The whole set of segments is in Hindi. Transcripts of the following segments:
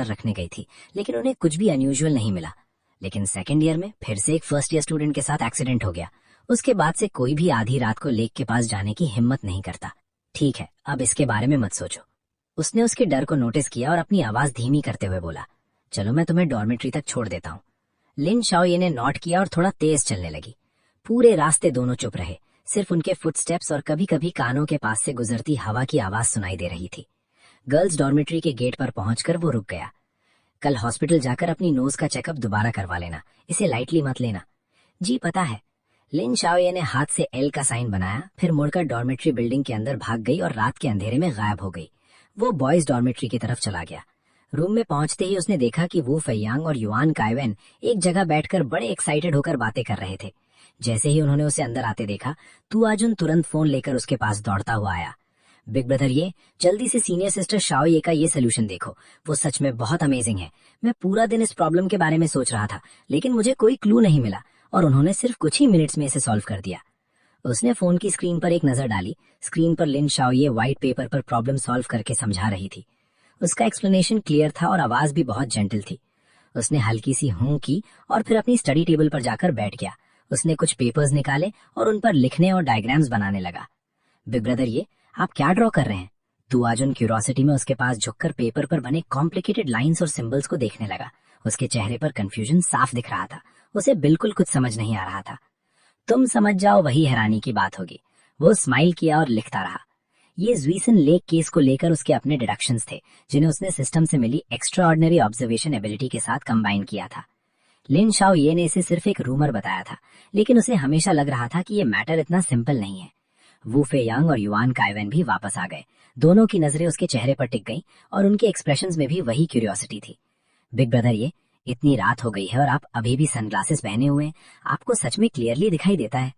लगातार रखने गई थी, लेकिन उन्हें कुछ भी अनयूजुअल नहीं मिला। लेकिन सेकेंड ईयर में फिर से एक फर्स्ट ईयर स्टूडेंट के साथ एक्सीडेंट हो गया। उसके बाद से कोई भी आधी रात को लेक के पास जाने की हिम्मत नहीं करता। ठीक है, अब इसके बारे में मत सोचो। उसने उसके डर को नोटिस किया और अपनी आवाज धीमी करते हुए बोला, चलो मैं तुम्हें डॉर्मेट्री तक छोड़ देता हूँ। लिन शाओये ने नोट किया और थोड़ा तेज चलने लगी। पूरे रास्ते दोनों चुप रहे, सिर्फ उनके फुटस्टेप्स और कभी कभी कानों के पास से गुजरती हवा की आवाज सुनाई दे रही थी। गर्ल्स डॉर्मेट्री के गेट पर पहुंचकर वो रुक गया। कल हॉस्पिटल जाकर अपनी नोज का चेकअप दोबारा करवा लेना, इसे लाइटली मत लेना। जी पता है। लिन शाओये ने हाथ से एल का साइन बनाया, फिर मुड़कर डॉर्मेट्री बिल्डिंग के अंदर भाग गई और रात के अंधेरे में गायब हो गई। वो बॉयज डॉर्मेट्री की तरफ चला गया। रूम में पहुंचते ही उसने देखा कि वो फैयांग और युआन काइवेन एक जगह बैठकर बड़े एक्साइटेड होकर बातें कर रहे थे। जैसे ही उन्होंने उसे अंदर आते देखा, तू आजुन तुरंत फोन लेकर उसके पास दौड़ता हुआ आया। बिग ब्रदर, ये जल्दी से सीनियर सिस्टर शाओये का ये सोल्यूशन देखो, वो सच में बहुत अमेजिंग है। मैं पूरा दिन इस प्रॉब्लम के बारे में सोच रहा था, लेकिन मुझे कोई क्लू नहीं मिला और उन्होंने सिर्फ कुछ ही मिनट्स में इसे सॉल्व कर दिया। उसने फोन की स्क्रीन पर एक नजर डाली। स्क्रीन पर लिन शाओये व्हाइट पेपर पर प्रॉब्लम सॉल्व करके समझा रही थी। उसका एक्सप्लेनेशन क्लियर था और आवाज भी बहुत जेंटल थी। उसने हल्की सी हूं की और फिर अपनी स्टडी टेबल पर जाकर बैठ गया। उसने कुछ पेपर्स निकाले और उन पर लिखने और डायग्राम्स बनाने लगा। बिग ब्रदर, ये आप क्या ड्रॉ कर रहे हैं? तू आजुन क्यूरोसिटी में उसके पास झुककर पेपर पर बने कॉम्प्लिकेटेड लाइंस और सिंबल्स को देखने लगा। उसके चेहरे पर कंफ्यूजन साफ दिख रहा था। उसे बिल्कुल कुछ समझ नहीं आ रहा था। तुम समझ जाओ, वही हैरानी की बात होगी। वो स्माइल किया और लिखता रहा। ये ज्वीसन लेक केस को लेकर उसके अपने डिडक्शंस थे, जिन्हें उसने सिस्टम से मिली एक्स्ट्रा ऑर्डिनरी ऑब्जर्वेशन एबिलिटी के साथ कंबाइन किया था। लिन शाओये ने इसे सिर्फ एक रूमर बताया था, लेकिन उसे हमेशा लग रहा था कि ये मैटर इतना सिंपल नहीं है। वू फेयांग और युआन काइवेन भी वापस आ गए। दोनों की नजरें उसके चेहरे पर टिक गईं और उनके एक्सप्रेशंस में भी वही क्यूरियोसिटी थी। बिग ब्रदर, ये इतनी रात हो गई है और आप अभी भी सनग्लासेस पहने हुए हैं। आपको सच में क्लियरली दिखाई देता है।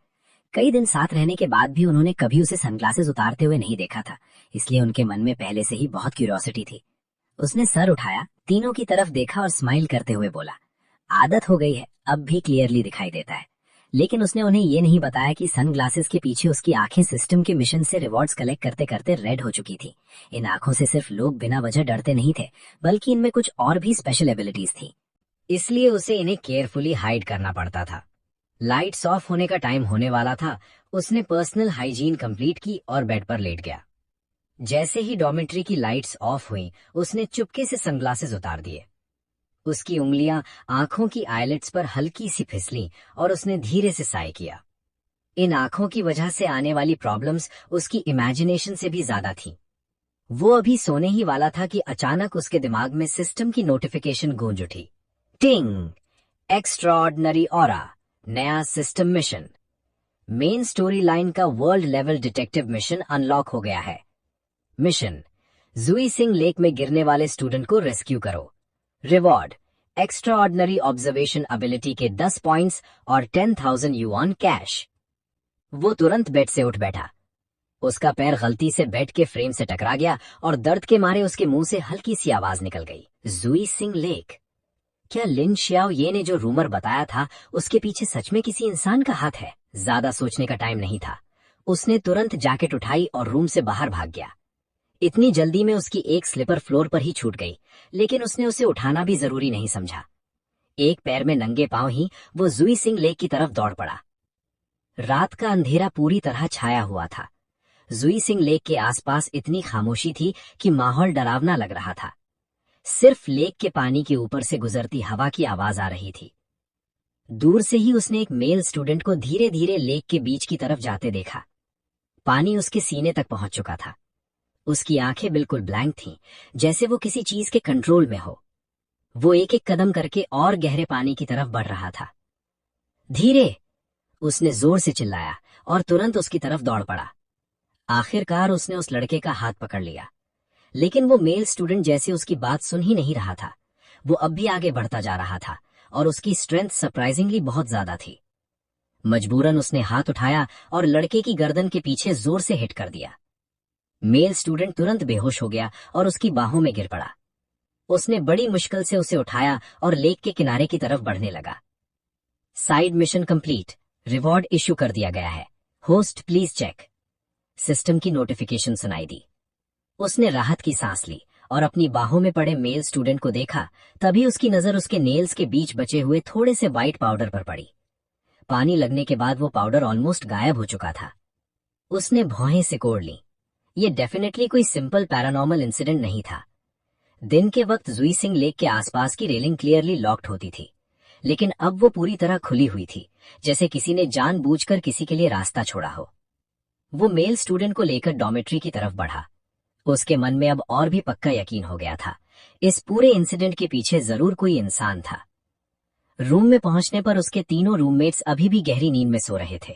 कई दिन साथ रहने के बाद भी उन्होंने कभी उसे सनग्लासेस उतारते हुए नहीं देखा था, इसलिए उनके मन में पहले से ही बहुत क्यूरियोसिटी थी। उसने सर उठाया, तीनों की तरफ देखा और स्माइल करते हुए बोला, आदत हो गई है, अब भी क्लियरली दिखाई देता है। लेकिन उसने उन्हें ये नहीं बताया कि सनग्लासेस के पीछे उसकी आंखें सिस्टम के मिशन से रिवॉर्ड्स कलेक्ट करते करते रेड हो चुकी थी। इन आंखों से सिर्फ लोग बिना वजह डरते नहीं थे, बल्कि इनमें कुछ और भी स्पेशल एबिलिटीज थी। इसलिए उसे इन्हें केयरफुली हाइड करना पड़ता था। लाइट्स ऑफ होने का टाइम होने वाला था। उसने पर्सनल हाइजीन कंप्लीट की और बेड पर लेट गया। जैसे ही डॉर्मेट्री की लाइट्स ऑफ हुई, उसने चुपके से सनग्लासेस उतार दिए। उसकी उंगलियां आंखों की आईलिड्स पर हल्की सी फिसली और उसने धीरे से साय किया। इन आंखों की वजह से आने वाली प्रॉब्लम्स उसकी इमेजिनेशन से भी ज्यादा थी। वो अभी सोने ही वाला था कि अचानक उसके दिमाग में सिस्टम की नोटिफिकेशन गूंज उठी। टिंग! एक्स्ट्राऑर्डिनरी ऑरा, नया system mission. Main story line का world level detective mission unlock हो गया है। मिशन: जुईसिंग लेक में गिरने वाले स्टूडेंट को रेस्क्यू करो। Reward: extra ordinary observation ability के 10 पॉइंट्स और 10,000 युआन कैश। वो तुरंत बेड से उठ बैठा। उसका पैर गलती से बेड के फ्रेम से टकरा गया और दर्द के मारे उसके मुंह से हल्की सी आवाज निकल गई। जुईसिंग लेक! क्या लिन शाओये ने जो रूमर बताया था, उसके पीछे सच में किसी इंसान का हाथ है? ज्यादा सोचने का टाइम नहीं था। उसने तुरंत जैकेट उठाई और रूम से बाहर भाग गया। इतनी जल्दी में उसकी एक स्लीपर फ्लोर पर ही छूट गई, लेकिन उसने उसे उठाना भी जरूरी नहीं समझा। एक पैर में नंगे पांव ही वो जुईसिंग लेक की तरफ दौड़ पड़ा। रात का अंधेरा पूरी तरह छाया हुआ था। जुईसिंग लेक के आसपास इतनी खामोशी थी कि माहौल डरावना लग रहा था। सिर्फ लेक के पानी के ऊपर से गुजरती हवा की आवाज आ रही थी। दूर से ही उसने एक मेल स्टूडेंट को धीरे धीरे लेक के बीच की तरफ जाते देखा। पानी उसके सीने तक पहुंच चुका था। उसकी आंखें बिल्कुल ब्लैंक थीं, जैसे वो किसी चीज के कंट्रोल में हो। वो एक एक कदम करके और गहरे पानी की तरफ बढ़ रहा था। धीरे! उसने जोर से चिल्लाया और तुरंत उसकी तरफ दौड़ पड़ा। आखिरकार उसने उस लड़के का हाथ पकड़ लिया, लेकिन वो मेल स्टूडेंट जैसे उसकी बात सुन ही नहीं रहा था। वो अब भी आगे बढ़ता जा रहा था और उसकी स्ट्रेंथ सरप्राइजिंगली बहुत ज्यादा थी। मजबूरन उसने हाथ उठाया और लड़के की गर्दन के पीछे जोर से हिट कर दिया। मेल स्टूडेंट तुरंत बेहोश हो गया और उसकी बाहों में गिर पड़ा। उसने बड़ी मुश्किल से उसे उठाया और लेक के किनारे की तरफ बढ़ने लगा। Side mission complete, reward issue कर दिया गया है, होस्ट प्लीज चेक। सिस्टम की नोटिफिकेशन सुनाई दी। उसने राहत की सांस ली और अपनी बाहों में पड़े मेल स्टूडेंट को देखा, तभी उसकी नजर उसके नेल्स के बीच बचे हुए थोड़े से व्हाइट पाउडर पर पड़ी। पानी लगने के बाद वो पाउडर ऑलमोस्ट गायब हो चुका था। उसने भौहें सिकोड़ ली। ये डेफिनेटली कोई सिंपल पैरानॉर्मल इंसिडेंट नहीं था। दिन के वक्त जुई सिंह लेक के आसपास की रेलिंग क्लियरली लॉक्ड होती थी, लेकिन अब वो पूरी तरह खुली हुई थी, जैसे किसी ने जानबूझकर किसी के लिए रास्ता छोड़ा हो। वो मेल स्टूडेंट को लेकर डॉर्मेट्री की तरफ बढ़ा। उसके मन में अब और भी पक्का यकीन हो गया था, इस पूरे इंसिडेंट के पीछे जरूर कोई इंसान था। रूम में पहुंचने पर उसके तीनों रूममेट्स अभी भी गहरी नींद में सो रहे थे।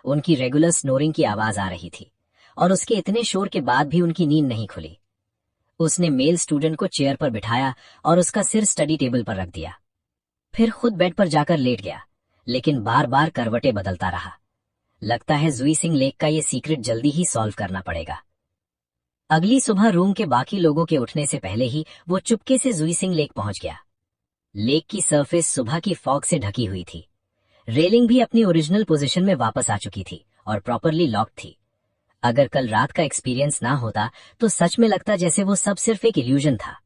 उनकी रेगुलर स्नोरिंग की आवाज आ रही थी, और उसके इतने शोर के बाद भी उनकी नींद नहीं खुली। उसने मेल स्टूडेंट को चेयर पर बिठाया और उसका सिर स्टडी टेबल पर रख दिया। फिर खुद बेड पर जाकर लेट गया, लेकिन बार बार करवटें बदलता रहा। लगता है जुई सिंह लेक का ये सीक्रेट जल्दी ही सॉल्व करना पड़ेगा। अगली सुबह रूम के बाकी लोगों के उठने से पहले ही वो चुपके से जुई सिंह लेक पहुंच गया। लेक की सरफेस सुबह की फॉग से ढकी हुई थी। रेलिंग भी अपनी ओरिजिनल पोजीशन में वापस आ चुकी थी और प्रॉपरली लॉक थी। अगर कल रात का एक्सपीरियंस ना होता तो सच में लगता जैसे वो सब सिर्फ एक इल्यूजन था।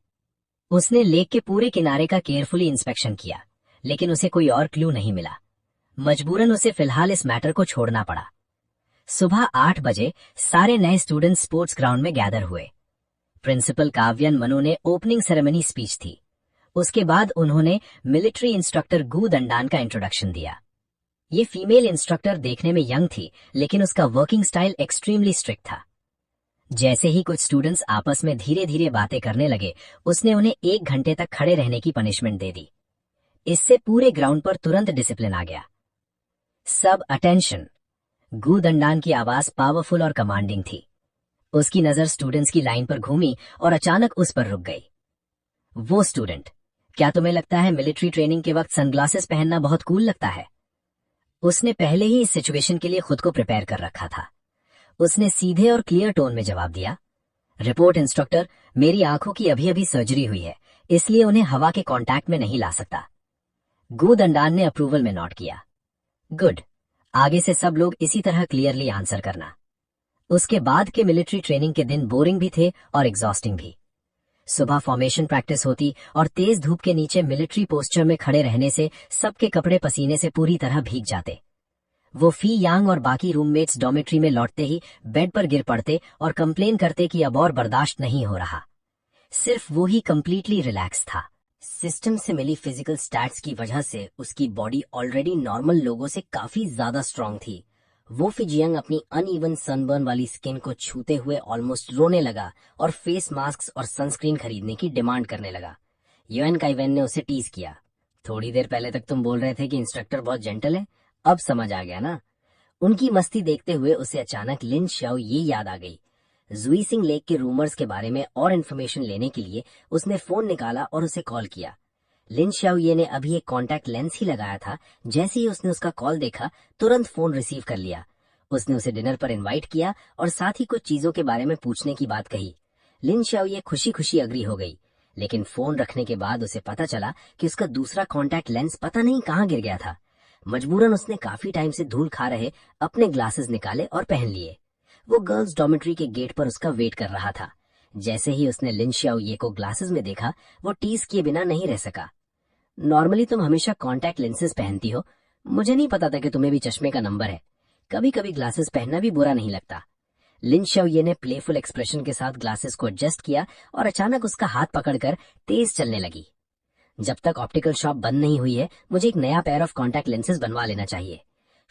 उसने लेक के पूरे किनारे का केयरफुली इंस्पेक्शन किया, लेकिन उसे कोई और क्लू नहीं मिला। मजबूरन उसे फिलहाल इस मैटर को छोड़ना पड़ा। सुबह 8 बजे सारे नए स्टूडेंट स्पोर्ट्स ग्राउंड में गैदर हुए। प्रिंसिपल काव्यन मनु ने ओपनिंग सेरेमनी स्पीच थी। उसके बाद उन्होंने मिलिट्री इंस्ट्रक्टर गू दंडान का इंट्रोडक्शन दिया। ये फीमेल इंस्ट्रक्टर देखने में यंग थी, लेकिन उसका वर्किंग स्टाइल एक्सट्रीमली स्ट्रिक्ट था। जैसे ही कुछ स्टूडेंट्स आपस में धीरे धीरे बातें करने लगे, उसने उन्हें 1 घंटे तक खड़े रहने की पनिशमेंट दे दी। इससे पूरे ग्राउंड पर तुरंत डिसिप्लिन आ गया। सब अटेंशन। गू दंडान की आवाज पावरफुल और कमांडिंग थी। उसकी नजर स्टूडेंट्स की लाइन पर घूमी और अचानक उस पर रुक गई। वो स्टूडेंट, क्या तुम्हें लगता है मिलिट्री ट्रेनिंग के वक्त सनग्लासेस पहनना बहुत कूल लगता है? उसने पहले ही इस सिचुएशन के लिए खुद को प्रिपेयर कर रखा था। उसने सीधे और क्लियर टोन में जवाब दिया, रिपोर्ट इंस्ट्रक्टर, मेरी आंखों की अभी अभी सर्जरी हुई है, इसलिए उन्हें हवा के कांटेक्ट में नहीं ला सकता। गू दंडान ने अप्रूवल में नोट किया। गुड, आगे से सब लोग इसी तरह क्लियरली आंसर करना। उसके बाद के मिलिट्री ट्रेनिंग के दिन बोरिंग भी थे और एग्जॉस्टिंग भी। सुबह फॉर्मेशन प्रैक्टिस होती और तेज धूप के नीचे मिलिट्री पोस्चर में खड़े रहने से सबके कपड़े पसीने से पूरी तरह भीग जाते। वो फी यांग और बाकी रूममेट्स डॉर्मेट्री में लौटते ही बेड पर गिर पड़ते और कंप्लेन करते कि अब और बर्दाश्त नहीं हो रहा। सिर्फ वो ही कंप्लीटली रिलैक्स था। सिस्टम से मिली फिजिकल स्टैट्स की वजह से उसकी बॉडी ऑलरेडी नॉर्मल लोगों से काफी ज्यादा स्ट्रांग थी। वो फिजियंग अपनी अनइवन सनबर्न वाली स्किन को छूते हुए ऑलमोस्ट रोने लगा और फेस मास्क और सनस्क्रीन खरीदने की डिमांड करने लगा। युएन काइवेन ने उसे टीज किया, थोड़ी देर पहले तक तुम बोल रहे थे कि इंस्ट्रक्टर बहुत जेंटल है, अब समझ आ गया ना? उनकी मस्ती देखते हुए उसे अचानक लिन शाओ ये याद आ गई। जुई सिंह लेक के रूमर्स के बारे में और इन्फॉर्मेशन लेने के लिए उसने फोन निकाला और उसे कॉल किया। लिन शाओये ने अभी एक कॉन्टैक्ट लेंस ही लगाया था। जैसे ही उसने उसका कॉल देखा, तुरंत फोन रिसीव कर लिया। उसने उसे डिनर पर इनवाइट किया और साथ ही कुछ चीजों के बारे में पूछने की बात कही। लिन शाओये खुशी खुशी अग्री हो गई, लेकिन फोन रखने के बाद उसे पता चला कि उसका दूसरा कॉन्टैक्ट लेंस पता नहीं कहाँ गिर गया था। मजबूरन उसने काफी टाइम से धूल खा रहे अपने ग्लासेस निकाले और पहन लिए। वो गर्ल्स डॉर्मेट्री के गेट पर उसका वेट कर रहा था। जैसे ही उसने लिन शाओये को ग्लासेस में देखा, वो टीज किए बिना नहीं रह सका। नॉर्मली तुम हमेशा कॉन्टैक्ट लेंसेज पहनती हो, मुझे नहीं पता था कि तुम्हें भी चश्मे का नंबर है। कभी कभी ग्लासेस पहनना भी बुरा नहीं लगता। लिन शाओये ने प्लेफुल एक्सप्रेशन के साथ ग्लासेस को एडजस्ट किया और अचानक उसका हाथ पकड़कर तेज चलने लगी। जब तक ऑप्टिकल शॉप बंद नहीं हुई है, मुझे एक नया पेयर ऑफ कॉन्टैक्ट लेंसेज बनवा लेना चाहिए।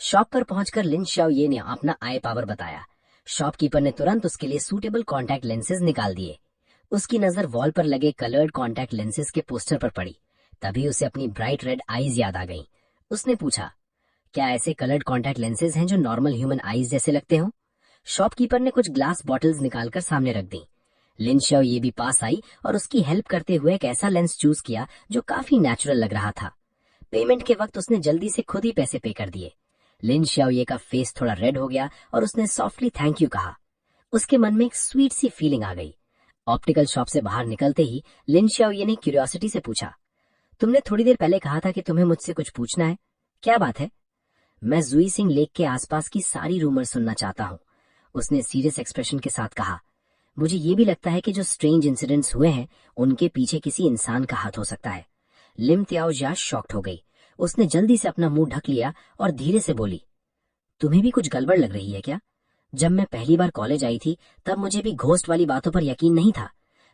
शॉप पर पहुंचकर लिन शाओये ने अपना आई पावर बताया। शॉपकीपर ने तुरंत उसके लिए सूटेबल कॉन्टैक्ट लेंसेज निकाल दिए। उसकी नजर वॉल पर लगे कलर्ड कॉन्टैक्ट लेंसेज के पोस्टर पर पड़ी। तभी उसे अपनी ब्राइट रेड आईज याद आ गईं। उसने पूछा, क्या ऐसे कलर्ड कॉन्टैक्ट लेंसेज हैं जो नॉर्मल ह्यूमन आईज जैसे लगते हो? शॉपकीपर ने कुछ ग्लास बॉटल्स निकालकर सामने रख दी। लिन शाओये भी पास आई और उसकी हेल्प करते हुए एक ऐसा लेंस चूज किया जो काफी नेचुरल लग रहा था। पेमेंट के वक्त उसने जल्दी से खुद ही पैसे पे कर दिए। लिन शाओये का फेस थोड़ा रेड हो गया और उसने सॉफ्टली थैंक यू कहा। उसके मन में एक स्वीट सी फीलिंग आ गई। ऑप्टिकल शॉप से बाहर निकलते ही लिन शाओये ने क्यूरियोसिटी से पूछा, तुमने थोड़ी देर पहले कहा था कि तुम्हें मुझसे कुछ पूछना है, क्या बात है? मैं जुई सिंह लेक के आसपास की सारी रूमर सुनना चाहता हूँ, उसने सीरियस एक्सप्रेशन के साथ कहा। मुझे ये भी लगता है कि जो स्ट्रेंज इंसिडेंट्स हुए हैं उनके पीछे किसी इंसान का हाथ हो सकता है। लिम त्याओजिया शॉक्ड हो गई। उसने जल्दी से अपना मुंह ढक लिया और धीरे से बोली, तुम्हें भी कुछ गड़बड़ लग रही है क्या? जब मैं पहली बार कॉलेज आई थी तब मुझे भी घोस्ट वाली बातों पर यकीन नहीं था।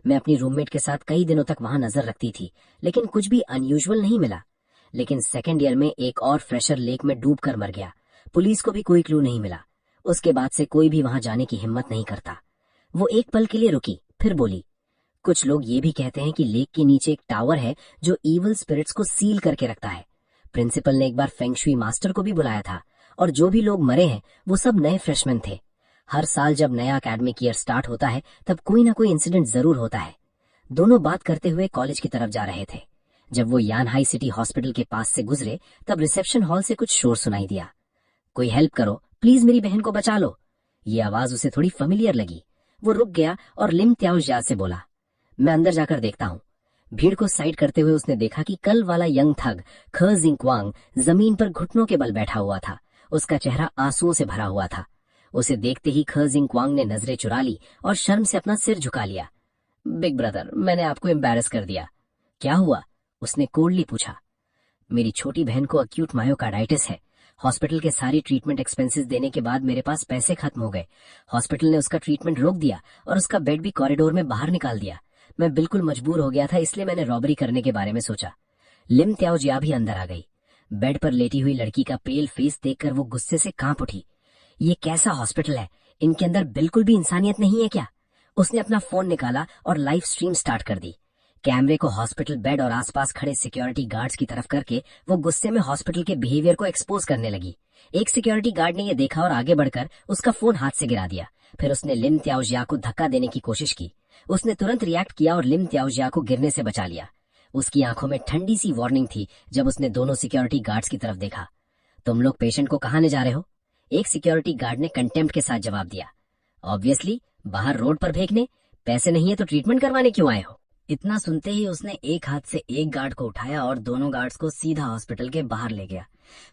मैं अपनी रूममेट के साथ कई दिनों तक वहां नजर रखती थी, लेकिन कुछ भी अनयूजुअल नहीं मिला। लेकिन सेकेंड ईयर में एक और फ्रेशर लेक में डूब कर मर गया। पुलिस को भी कोई क्लू नहीं मिला। उसके बाद से कोई भी वहां जाने की हिम्मत नहीं करता। वो एक पल के लिए रुकी, फिर बोली, कुछ लोग ये भी कहते हैं कि लेक के नीचे एक टावर है जो इविल स्पिरिट्स को सील करके रखता है। प्रिंसिपल ने एक बार फेंगशुई मास्टर को भी बुलाया था, और जो भी लोग मरे हैं वो सब नए फ्रेशमैन थे। हर साल जब नया एकेडमिक ईयर स्टार्ट होता है तब कोई ना कोई इंसिडेंट जरूर होता है। दोनों बात करते हुए कॉलेज की तरफ जा रहे थे। जब वो यानहाई सिटी हॉस्पिटल के पास से गुजरे तब रिसेप्शन हॉल से कुछ शोर सुनाई दिया। कोई हेल्प करो प्लीज, मेरी बहन को बचा लो। ये आवाज उसे थोड़ी फेमिलियर लगी। वो रुक गया और लिम त्याओजिया से बोला, मैं अंदर जाकर देखता हूँ। भीड़ को साइड करते हुए उसने देखा कि कल वाला यंग थग खे जिंगक्वांग जमीन पर घुटनों के बल बैठा हुआ था। उसका चेहरा आंसुओं से भरा हुआ था। उसे देखते ही खे जिंगक्वांग ने नजरें चुरा ली और शर्म से अपना सिर झुका लिया। बिग ब्रदर, मैंने आपको एम्बैरस कर दिया। क्या हुआ? उसने कोल्डली पूछा। मेरी छोटी बहन को अक्यूट मायोकार्डाइटिस है। हॉस्पिटल के सारी ट्रीटमेंट एक्सपेंसेस देने के बाद मेरे पास पैसे खत्म हो गए। हॉस्पिटल ने उसका ट्रीटमेंट रोक दिया और उसका बेड भी कॉरिडोर में बाहर निकाल दिया। मैं बिल्कुल मजबूर हो गया था, इसलिए मैंने रॉबरी करने के बारे में सोचा। लिम त्याओजिया भी अंदर आ गई। बेड पर लेटी हुई लड़की का पेल फेस देखकर वो गुस्से से कांप उठी। ये कैसा हॉस्पिटल है? इनके अंदर बिल्कुल भी इंसानियत नहीं है क्या? उसने अपना फोन निकाला और लाइव स्ट्रीम स्टार्ट कर दी। कैमरे को हॉस्पिटल बेड और आसपास खड़े सिक्योरिटी गार्ड्स की तरफ करके वो गुस्से में हॉस्पिटल के बिहेवियर को एक्सपोज करने लगी। एक सिक्योरिटी गार्ड ने यह देखा और आगे बढ़कर उसका फोन हाथ से गिरा दिया। फिर उसने लिम त्याओजिया को धक्का देने की कोशिश की। उसने तुरंत रिएक्ट किया और लिम त्याओजिया को गिरने से बचा लिया। उसकी आंखों में ठंडी सी वार्निंग थी जब उसने दोनों सिक्योरिटी गार्ड्स की तरफ देखा। तुम लोग पेशेंट को कहाँ ले जा रहे हो? एक सिक्योरिटी गार्ड ने कंटेम्प्ट के साथ जवाब दिया। ऑब्वियसली, बाहर रोड पर फेंकने। पैसे नहीं है तो ट्रीटमेंट करवाने क्यों आए हो? इतना सुनते ही उसने एक हाथ से एक गार्ड को उठाया और दोनों गार्ड्स को सीधा हॉस्पिटल के बाहर ले गया।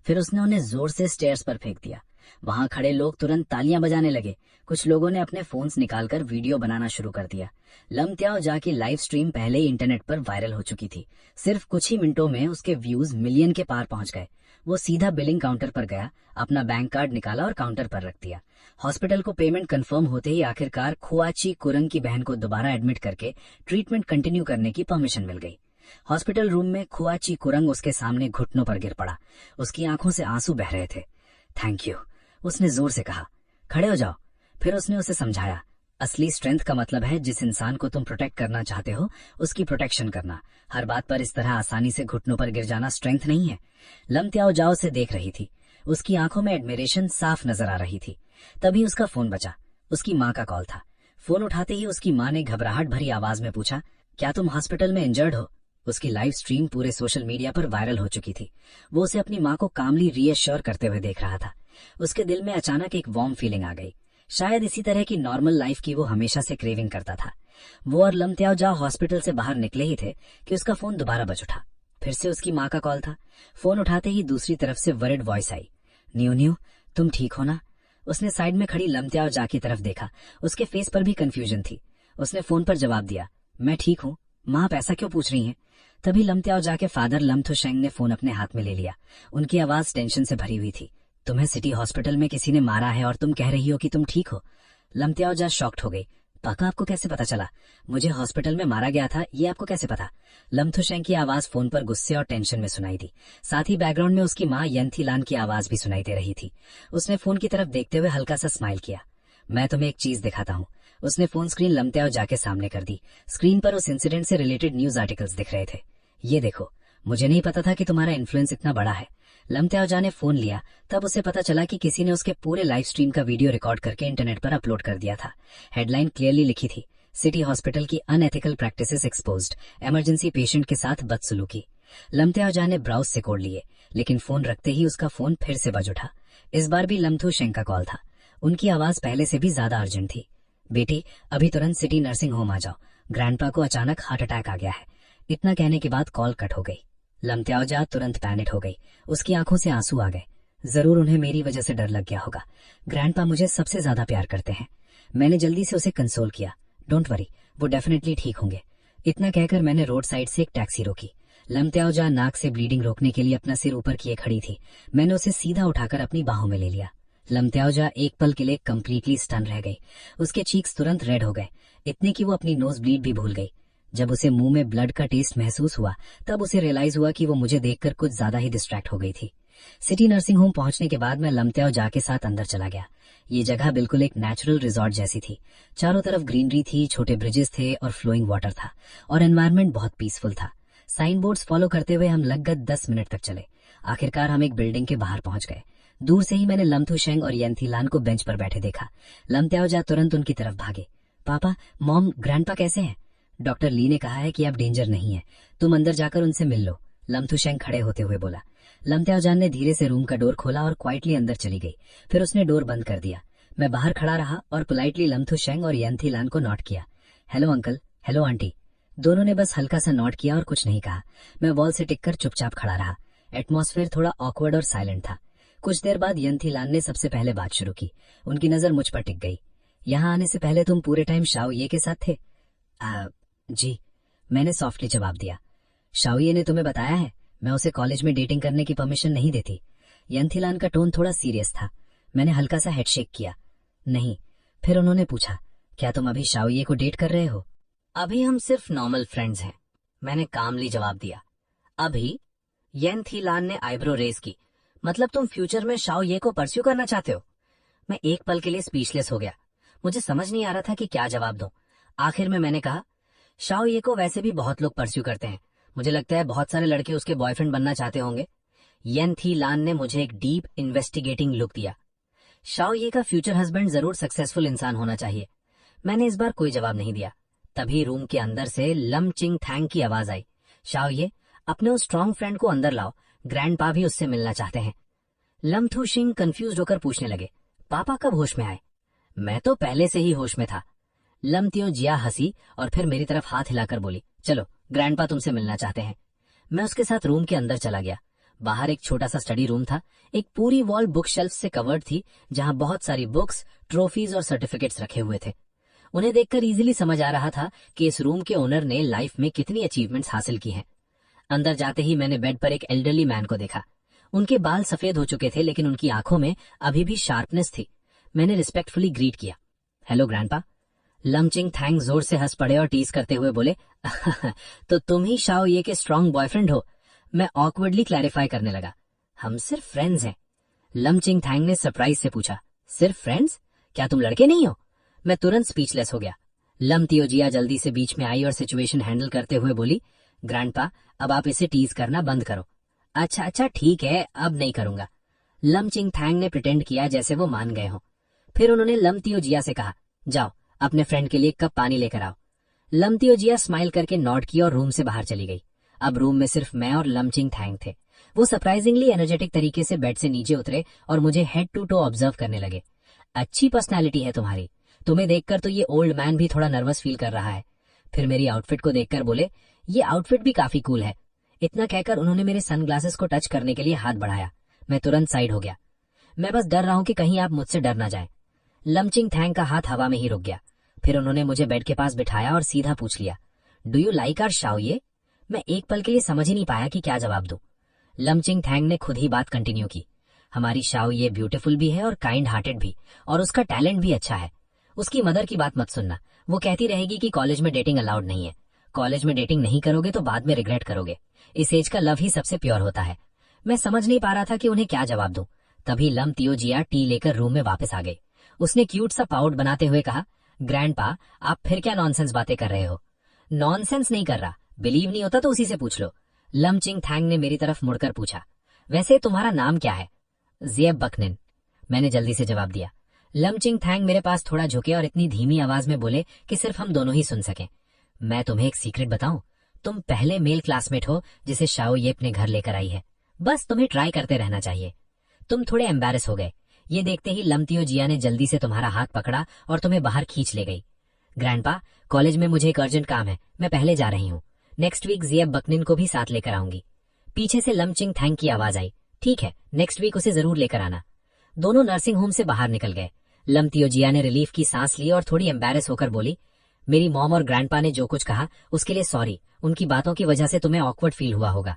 फिर उसने उन्हें जोर से स्टेयर्स पर फेंक दिया। वहां खड़े लोग तुरंत तालियां बजाने लगे। कुछ लोगों ने अपने फोन्स निकालकर वीडियो बनाना शुरू कर दिया। लिम त्याओजिया की लाइव स्ट्रीम पहले ही इंटरनेट पर वायरल हो चुकी थी। सिर्फ कुछ ही मिनटों में उसके व्यूज मिलियन के पार पहुंच गए। वो सीधा बिलिंग काउंटर पर गया, अपना बैंक कार्ड निकाला और काउंटर पर रख दिया। हॉस्पिटल को पेमेंट कंफर्म होते ही आखिरकार खुआची कुरंग की बहन को दोबारा एडमिट करके ट्रीटमेंट कंटिन्यू करने की परमिशन मिल गई। हॉस्पिटल रूम में खुआची कुरंग उसके सामने घुटनों पर गिर पड़ा। उसकी आंखों से आंसू बह रहे थे। थैंक यू, उसने जोर से कहा। खड़े हो जाओ। फिर उसने उसे समझाया, असली स्ट्रेंथ का मतलब है जिस इंसान को तुम प्रोटेक्ट करना चाहते हो उसकी प्रोटेक्शन करना। हर बात पर इस तरह आसानी से घुटनों पर गिर जाना स्ट्रेंथ नहीं है। लिम त्याओजिया उसे देख रही थी। उसकी आंखों में एडमिरेशन साफ नजर आ रही थी। तभी उसका फोन बजा। उसकी माँ का कॉल था। फोन उठाते ही उसकी माँ ने घबराहट भरी आवाज में पूछा, क्या तुम हॉस्पिटल में इंजर्ड हो? उसकी लाइव स्ट्रीम पूरे सोशल मीडिया पर वायरल हो चुकी थी। वो उसे अपनी माँ को कामली रीअश्योर करते हुए देख रहा था। उसके दिल में अचानक एक वार्म फीलिंग आ गई। शायद इसी तरह की नॉर्मल लाइफ की वो हमेशा से क्रेविंग करता था। वो और लिम त्याओजिया हॉस्पिटल से बाहर निकले ही थे कि उसका फोन दोबारा बज उठा। फिर से उसकी माँ का कॉल था। फोन उठाते ही दूसरी तरफ से वरिड वॉइस आई, न्यू न्यू, तुम ठीक हो ना? उसने साइड में खड़ी लिम त्याओजिया की तरफ देखा। उसके फेस पर भी कंफ्यूजन थी। उसने फोन पर जवाब दिया, मैं ठीक हूँ। माँ आप ऐसा क्यों पूछ रही हैं? तभी लिम त्याओजिया के फादर लिम थुशेंग ने फोन अपने हाथ में ले लिया। उनकी आवाज टेंशन से भरी हुई थी। तुम्हें सिटी हॉस्पिटल में किसी ने मारा है और तुम कह रही हो कि तुम ठीक हो? लिम त्याओजिया शॉक्ड हो गई। पापा आपको कैसे पता चला? मुझे हॉस्पिटल में मारा गया था, ये आपको कैसे पता? लिम थुशेंग की आवाज फोन पर गुस्से और टेंशन में सुनाई दी। साथ ही बैकग्राउंड में उसकी माँ यंथीलान की आवाज भी सुनाई दे रही थी। उसने फोन की तरफ देखते हुए हल्का सा स्माइल किया। मैं तुम्हें एक चीज दिखाता हूँ। उसने फोन स्क्रीन लिम त्याओजिया के सामने कर दी। स्क्रीन पर उस इंसिडेंट से रिलेटेड न्यूज आर्टिकल्स दिख रहे थे। ये देखो, मुझे नहीं पता था कि तुम्हारा इन्फ्लुएंस इतना बड़ा है। लिम त्याओजिया ने फोन लिया तब उसे पता चला कि किसी ने उसके पूरे लाइव स्ट्रीम का वीडियो रिकॉर्ड करके इंटरनेट पर अपलोड कर दिया था। हेडलाइन क्लियरली लिखी थी, सिटी हॉस्पिटल की unethical practices exposed, emergency patient के साथ बदसलूकी। लिम त्याओजिया ने ब्राउज से कोड लिए, लेकिन फोन रखते ही उसका फोन फिर से बज उठा। इस बार भी लिम थुशेंग का कॉल था। उनकी आवाज पहले से भी ज्यादा अर्जेंट थी। बेटी, अभी तुरंत सिटी नर्सिंग होम आ जाओ। ग्रैंडपा को अचानक हार्ट अटैक आ गया है। इतना कहने के बाद कॉल कट हो गई। लिम त्याओजिया तुरंत पैनिक हो गई। उसकी आंखों से आंसू आ गए। जरूर उन्हें मेरी वजह से डर लग गया होगा। ग्रैंडपा मुझे सबसे ज्यादा प्यार करते हैं। मैंने जल्दी से उसे कंसोल किया। डोंट वरी, वो डेफिनेटली ठीक होंगे। इतना कहकर मैंने रोड साइड से एक टैक्सी रोकी। लमत्याओजा नाक से ब्लीडिंग रोकने के लिए अपना सिर ऊपर किए खड़ी थी। मैंने उसे सीधा उठाकर अपनी बाहों में ले लिया। लमत्याओजा एक पल के लिए कंप्लीटली स्टन रह गई। उसके चीक्स तुरंत रेड हो गए, इतने कि वो अपनी नोज ब्लीड भी भूल गई। जब उसे मुंह में ब्लड का टेस्ट महसूस हुआ तब उसे रियलाइज हुआ कि वो मुझे देखकर कुछ ज्यादा ही डिस्ट्रैक्ट हो गई थी। सिटी नर्सिंग होम पहुंचने के बाद मैं लमत्याओजा के साथ अंदर चला गया। ये जगह बिल्कुल एक नेचुरल रिजॉर्ट जैसी थी। चारों तरफ ग्रीनरी थी, छोटे ब्रिजेस थे और फ्लोइंग वाटर था, और एनवायरनमेंट बहुत पीसफुल था। साइन बोर्ड्स फॉलो करते हुए हम लगभग 10 मिनट तक चले। आखिरकार हम एक बिल्डिंग के बाहर पहुंच गए। दूर से ही मैंने लम्थुशेंग और येंथीलान को बेंच पर बैठे देखा। लमत्याओजा तुरंत उनकी तरफ भागे। पापा, मॉम, ग्रैंडपा कैसे हैं? डॉक्टर ली ने कहा है कि अब डेंजर नहीं है, तुम अंदर जाकर उनसे मिल लो, लम्थुशेंग खड़े होते हुए बोला। लमत्याओजा ने धीरे से रूम का डोर खोला और क्वाइटली अंदर चली गई। फिर उसने डोर बंद कर दिया। मैं बाहर खड़ा रहा और पोलाइटली लम्थुशेंग और येंथीलान को नॉट किया। Hello uncle, hello aunty. दोनों ने बस हल्का सा नॉट किया और कुछ नहीं कहा। मैं वॉल से टिककर चुपचाप खड़ा रहा। एटमॉस्फेयर थोड़ा ऑकवर्ड और साइलेंट था। कुछ देर बाद येंथीलान ने सबसे पहले बात शुरू की। उनकी नजर मुझ पर टिक गई। यहाँ आने से पहले तुम पूरे टाइम शाओये के साथ थे? जी, मैंने सॉफ्टली जवाब दिया। शाओये ने तुम्हें बताया है? मैं उसे कॉलेज में डेटिंग करने की परमिशन नहीं देती। येंथीलान का टोन थोड़ा सीरियस था। मैंने हल्का सा हेडशेक किया। नहीं। फिर उन्होंने पूछा, क्या तुम अभी शाओये को डेट कर रहे हो? अभी हम सिर्फ नॉर्मल फ्रेंड्स हैं, मैंने कामली जवाब दिया। अभी? येंथीलान ने आईब्रो रेज की। मतलब तुम फ्यूचर में शाओये को परस्यू करना चाहते हो? मैं एक पल के लिए स्पीचलेस हो गया। मुझे समझ नहीं आ रहा था कि क्या जवाब दूं। आखिर में मैंने कहा, शाओये को वैसे भी बहुत लोग परस्यू करते हैं। मुझे लगता है बहुत सारे लड़के उसके बॉयफ्रेंड बनना चाहते होंगे। येंथीलान ने मुझे एक डीप इन्वेस्टिगेटिंग लुक दिया। शाओये का फ्यूचर हस्बैंड जरूर सक्सेसफुल इंसान होना चाहिए। मैंने इस बार कोई जवाब नहीं दिया। तभी रूम के अंदर से लम चिंग थैंग की आवाज आई। शाओये, अपने उस स्ट्रॉन्ग फ्रेंड को अंदर लाओ, ग्रैंडपा भी उससे मिलना चाहते हैं। लम्थुशिंग कंफ्यूज होकर पूछने लगे, पापा कब होश में आए? मैं तो पहले से ही होश में था। लमत्योजिया हंसी और फिर मेरी तरफ हाथ हिलाकर बोली, चलो, ग्रैंडपा तुमसे मिलना चाहते हैं। मैं उसके साथ रूम के अंदर चला गया। बाहर एक छोटा सा स्टडी रूम था। एक पूरी वॉल बुक शेल्फ से कवर्ड थी, जहां बहुत सारी बुक्स, ट्रॉफीज और सर्टिफिकेट्स रखे हुए थे। उन्हें देखकर इजीली समझ आ रहा था कि इस रूम के ओनर ने लाइफ में कितनी अचीवमेंट्स हासिल की हैं। अंदर जाते ही मैंने बेड पर एक एल्डरली मैन को देखा। उनके बाल सफेद हो चुके थे, लेकिन उनकी आंखों में अभी भी शार्पनेस थी। मैंने रिस्पेक्टफुली ग्रीट किया, हेलो ग्रैंडपा। लमचिंग थैंग जोर से हंस पड़े और टीज करते हुए बोले, तो तुम ही शाओये के स्ट्रॉन्ग बॉयफ्रेंड हो? मैं ऑकवर्डली क्लैरिफाई करने लगा, हम सिर्फ फ्रेंड्स हैं। लमचिंग थैंग ने सरप्राइज से पूछा, सिर्फ फ्रेंड्स? क्या तुम लड़के नहीं हो? मैं तुरंत स्पीचलेस हो गया। लमत्योजिया जल्दी से बीच में आई और सिचुएशन हैंडल करते हुए बोली, ग्रैंडपा, अब आप इसे टीज करना बंद करो। अच्छा ठीक है, अब नहीं करूंगा। लमचिंग थैंग ने प्रिटेंड किया जैसे वो मान गए हों। फिर उन्होंने लमत्योजिया से कहा, जाओ अपने फ्रेंड के लिए एक कप पानी लेकर आओ। लमत्योजिया स्माइल करके नॉड किया और रूम से बाहर चली गई। अब रूम में सिर्फ मैं और लमचिंग थैंग थे। वो सरप्राइजिंगली एनर्जेटिक तरीके से बेड से नीचे उतरे और मुझे हेड टू टो ऑब्जर्व करने लगे। अच्छी पर्सनैलिटी है तुम्हारी। तुम्हें देखकर तो ये ओल्ड मैन भी थोड़ा नर्वस फील कर रहा है। फिर मेरी आउटफिट को देखकर बोले, ये आउटफिट भी काफी कूल है। इतना कहकर उन्होंने मेरे सनग्लासेस को टच करने के लिए हाथ बढ़ाया। मैं तुरंत साइड हो गया। मैं बस डर रहा हूं कि कहीं आप मुझसे डर ना जाए। लमचिंग थैंग का हाथ हवा में ही रुक गया। फिर उन्होंने मुझे बेड के पास बिठाया और सीधा पूछ लिया, डू यू लाइक आवर शाओये? मैं एक पल के लिए समझ ही नहीं पाया कि क्या जवाब दूं। लमचिंग थैंग ने खुद ही बात कंटिन्यू की, हमारी शाओये ब्यूटीफुल भी है और काइंड हार्टेड भी, और उसका टैलेंट भी अच्छा है। उसकी मदर की बात मत सुनना, वो कहती रहेगी कि कॉलेज में डेटिंग अलाउड नहीं है। कॉलेज में डेटिंग नहीं करोगे तो बाद में रिग्रेट करोगे। इस एज का लव ही सबसे प्योर होता है। मैं समझ नहीं पा रहा था कि उन्हें क्या जवाब दूं। तभी लमत्योजिया टी लेकर रूम में वापस आ गई। उसने क्यूट सा पाउट बनाते हुए कहा, ग्रैंडपा, आप फिर क्या नॉनसेंस बातें कर रहे हो? नॉनसेंस नहीं कर रहा, बिलीव नहीं होता तो उसी से पूछ लो। लमचिंग थैंग ने मेरी तरफ मुड़कर पूछा, वैसे तुम्हारा नाम क्या है? ज़िएब बकनिन, मैंने जल्दी से जवाब दिया। लमचिंग थैंग मेरे पास थोड़ा झुके और इतनी धीमी आवाज में बोले कि सिर्फ हम दोनों ही सुन सकें, मैं तुम्हें एक सीक्रेट बताऊं? तुम पहले मेल क्लासमेट हो जिसे शाओये अपने घर लेकर आई है। बस तुम्हें ट्राई करते रहना चाहिए। तुम थोड़े एम्बैरेस हो गए। ये देखते ही लमत्योजिया ने जल्दी से तुम्हारा हाथ पकड़ा और तुम्हें बाहर खींच ले गई। ग्रैंडपा, कॉलेज में मुझे एक अर्जेंट काम है, मैं पहले जा रही हूँ। नेक्स्ट वीक ज़िएब बकनिन को भी साथ लेकर आऊंगी। पीछे से लमचिंग थैंग की आवाज आई, ठीक है, नेक्स्ट वीक उसे जरूर लेकर आना। दोनों नर्सिंग होम से बाहर निकल गए। लमत्योजिया ने रिलीफ की सांस ली और थोड़ी एम्बैरेस होकर बोली, मेरी मॉम और ग्रैंडपा ने जो कुछ कहा उसके लिए सॉरी, उनकी बातों की वजह से तुम्हें ऑकवर्ड फील हुआ होगा।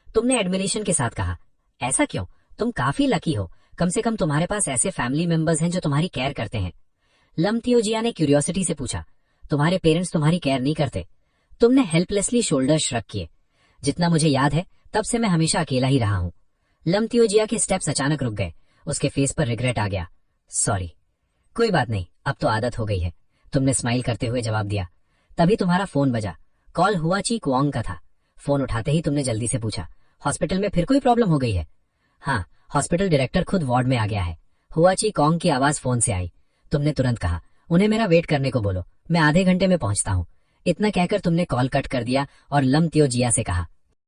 तुमने एडमिरेशन के साथ कहा, ऐसा क्यों? तुम काफी लकी हो, कम से कम तुम्हारे पास ऐसे फैमिली मेंबर्स हैं जो तुम्हारी केयर करते हैं। लम थियोजिया ने क्यूरियोसिटी से पूछा, तुम्हारे पेरेंट्स तुम्हारी केयर नहीं करते? तुमने हेल्पलेसली शोल्डर श्रग किए। जितना मुझे याद है तब से मैं हमेशा अकेला ही रहा हूँ। लम थियोजिया के स्टेप्स अचानक रुक गए, उसके फेस पर रिग्रेट आ गया। सॉरी। कोई बात नहीं, अब तो आदत हो गई है, तुमने स्माइल करते हुए जवाब दिया। तभी तुम्हारा फोन बजा। कॉल हुआची क्वांग का था। फोन उठाते ही तुमने जल्दी से पूछा, हॉस्पिटल में फिर कोई प्रॉब्लम हो गई है? हाँ, हॉस्पिटल डायरेक्टर खुद वार्ड में आ गया है। हुआची कॉन्ग की आवाज फोन से आई। तुमने तुरंत कहा, उन्हें मेरा वेट करने को बोलो, मैं आधे घंटे में पहुंचता हूँ। इतना कहकर तुमने कॉल कट कर दिया और लम थियोजिया से कहा,